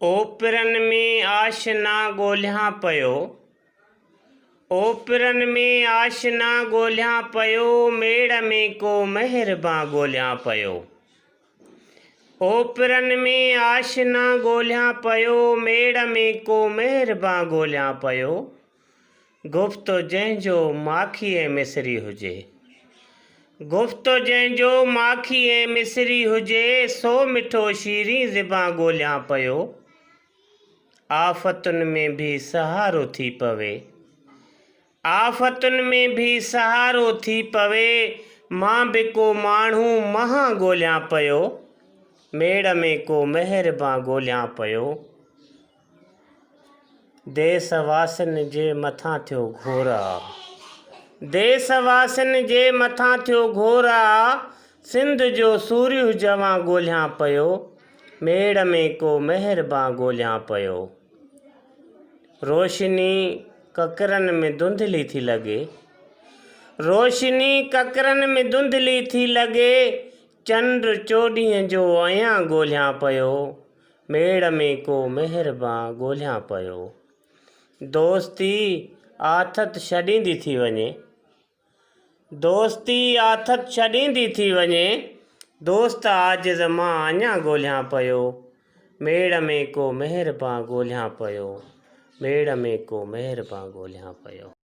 ओपिरनि में आश ना ॻोल्हियां पियो, ओपिरनि में आश ना ॻोल्हियां पियो, मेड़ में को मेहरबां ॻोल्हियां पियो। ओपिरनि में आश ना ॻोल्हियां पियो, मेड़ में को मेहरबां ॻोल्हियां पियो। गुफ़्तो जंहिंजो माखी ऐं मिसरी हुजे, गुफ़्तो जंहिंजो माखी ऐं मिसरी हुजे, सो मिठो शीरीं ज़िबां ॻोल्हियां पियो। आफ़तुनि में भी सहारो थी पवे, आफ़तुनि में भी सहारो थी पवे, मां बि को माण्हू महा ॻोल्हियां पियो, मेड़ में को मेहरबां ॻोल्हियां पियो। देशवासियुनि जे मथां थियो घोरा, देशवासियुनि जे मथां थियो घोरा, सिंध जो सूरज जवां ॻोल्हियां पियो, मेड़ में को मेहरबां ॻोल्हियां पियो। रोशनी ककरनि में धुंधली थी लॻे, रोशनी ककरनि में धुंधली थी लॻे, चंड चोॾींहं जो अयां ॻोल्हियां पियो, मेड़ में को मेहरबां ॻोल्हियां पियो। दोस्ती आथत छॾींदी थी वञे, दोस्ती आथत छॾींदी थी वञे, दोस्त आजिज़ मां अञा ॻोल्हियां पियो, मेड़ में को मेहरबां ॻोल्हियां पियो, मेड़ में को मेहरबां ॻोल्हियां पियो।